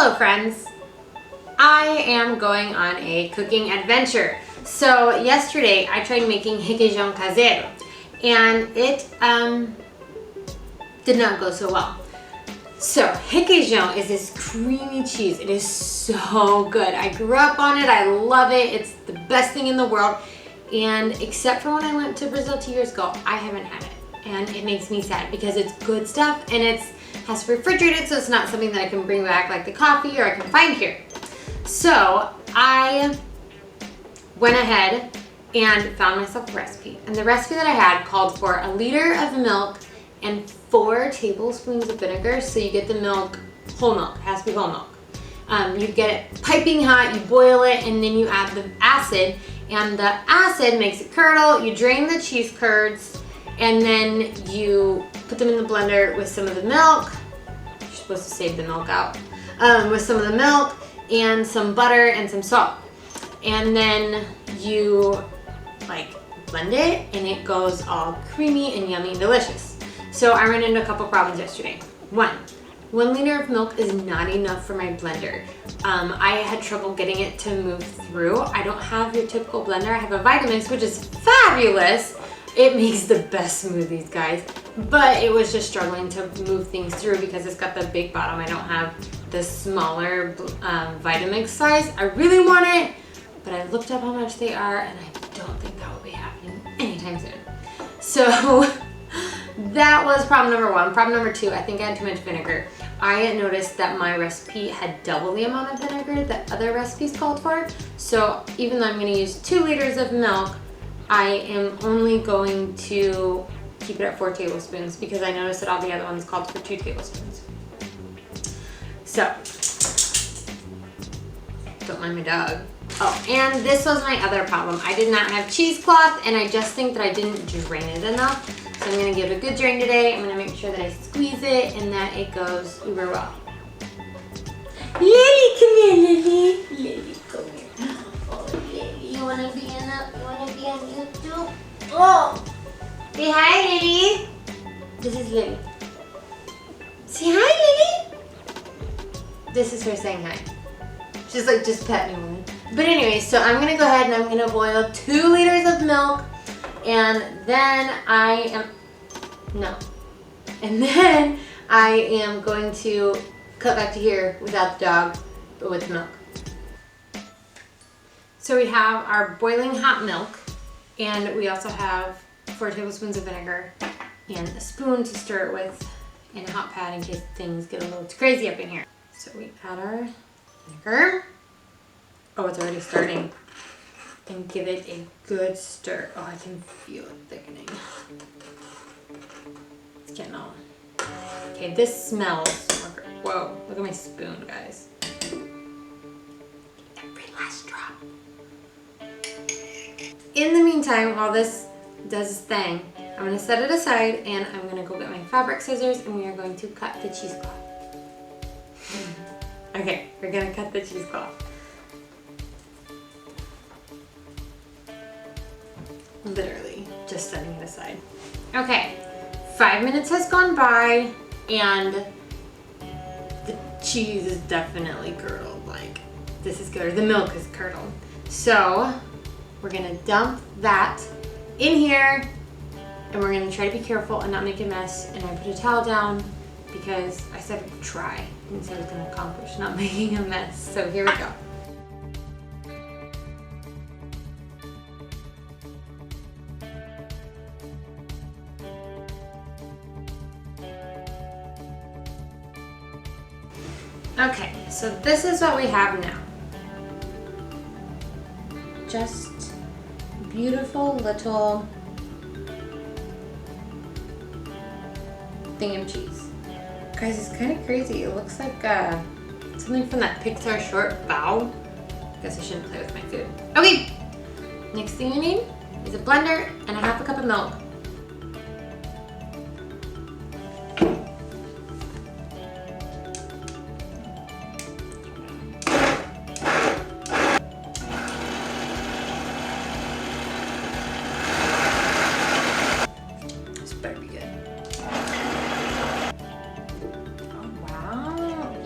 Hello friends! I am going on a cooking adventure. So yesterday I tried making requeijao caseiro and it did not go so well. So requeijao is this creamy cheese. It is so good. I grew up on it. I love it. It's the best thing in the world. And except for when I went to Brazil 2 years ago, I haven't had it. And it makes me sad because it's good stuff and it has to be refrigerated, so it's not something that I can bring back like the coffee or I can find here. So I went ahead and found myself a recipe. And the recipe that I had called for 1 liter of milk and 4 tablespoons of vinegar. So you get the milk, whole milk, it has to be whole milk. You get it piping hot, you boil it, and then you add the acid. And the acid makes it curdle. You drain the cheese curds, and then you put them in the blender with some of the milk. You're supposed to save the milk out. With some of the milk and some butter and some salt. And then you blend it and it goes all creamy and yummy and delicious. So I ran into a couple problems yesterday. 1 liter of milk is not enough for my blender. I had trouble getting it to move through. I don't have your typical blender. I have a Vitamix, which is fabulous. It makes the best smoothies, guys. But it was just struggling to move things through because it's got the big bottom. I don't have the smaller Vitamix size. I really want it, but I looked up how much they are and I don't think that will be happening anytime soon. So that was problem number 1. Problem number 2, I think I had too much vinegar. I had noticed that my recipe had double the amount of vinegar that other recipes called for. So even though I'm going to use 2 liters of milk, I am only going to keep it at 4 tablespoons because I noticed that all the other ones called for 2 tablespoons. So, don't mind my dog. Oh, and this was my other problem. I did not have cheesecloth and I just think that I didn't drain it enough. So I'm gonna give it a good drain today. I'm gonna make sure that I squeeze it and that it goes uber well. Lily, come here, Lily. Lily, come here. Oh, Lily, you wanna be on YouTube? Oh, say hi, Lily. This is Lily. Say hi, Lily. This is her saying hi. She's like, just pet me, woman. But anyway, so I'm gonna go ahead and I'm gonna boil 2 liters of milk, and then I am going to cut back to here without the dog, but with the milk. So we have our boiling hot milk, and we also have 4 tablespoons of vinegar and a spoon to stir it with and a hot pad in case things get a little too crazy up in here. So we add our vinegar. Oh, it's already starting. And give it a good stir. Oh, I can feel it thickening. It's getting all. Okay, this smells. Whoa, look at my spoon, guys. Every last drop. In the meantime, while this does its thing, I'm gonna set it aside and I'm gonna go get my fabric scissors and we are going to cut the cheesecloth. Okay, we're gonna cut the cheesecloth. Literally, just setting it aside. Okay, 5 minutes has gone by and the cheese is definitely curdled. Like, this is good, or the milk is curdled. So, we're gonna dump that in here and we're gonna try to be careful and not make a mess. And I put a towel down because I said try. I didn't say I was gonna accomplish not making a mess. So here we go. Okay, so this is what we have now. Just beautiful little thing of cheese. Guys, it's kind of crazy. It looks like something from that Pixar short, Bow. Guess I shouldn't play with my food. Okay, next thing you need is a blender and a 1/2 cup of milk.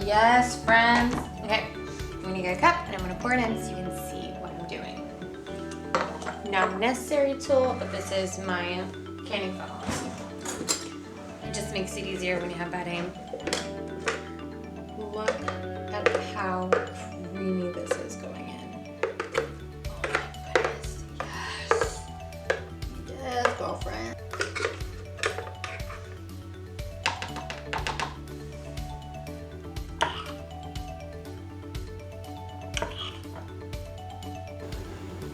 Yes, friend. friends. Okay, I'm gonna get a cup and I'm gonna pour it in so you can see what I'm doing. Not necessary tool, but this is my canning funnel. It just makes it easier when you have bad aim. Look at how creamy this is going in. Oh my goodness, yes. Yes, girlfriend.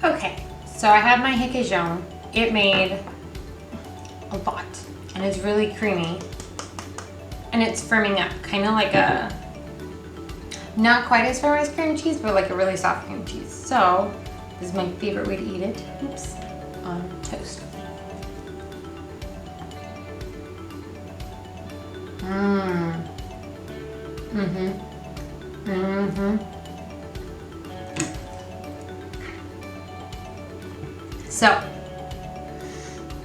Okay, so I have my requeijao. It made a lot and it's really creamy and it's firming up, kind of like a, not quite as firm as cream cheese, but like a really soft cream cheese. So this is my favorite way to eat it. Oops, on toast. So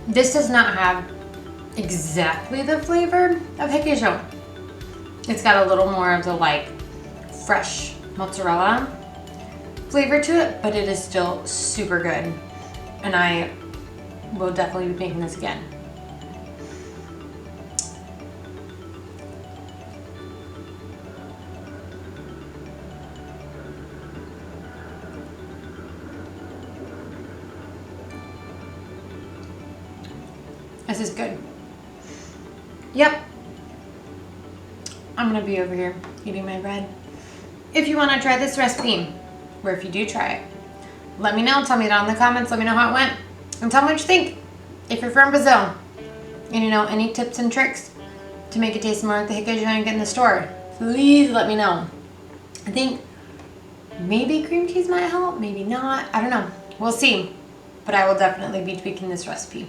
this does not have exactly the flavor of requeijao. It's got a little more of the like fresh mozzarella flavor to it, but it is still super good. And I will definitely be making this again. This is good. Yep. I'm gonna be over here eating my bread. If you wanna try this recipe, or if you do try it, let me know. Tell me down in the comments. Let me know how it went. And tell me what you think. If you're from Brazil, and you know any tips and tricks to make it taste more like the requeijao you get in the store, please let me know. I think maybe cream cheese might help, maybe not. I don't know. We'll see. But I will definitely be tweaking this recipe.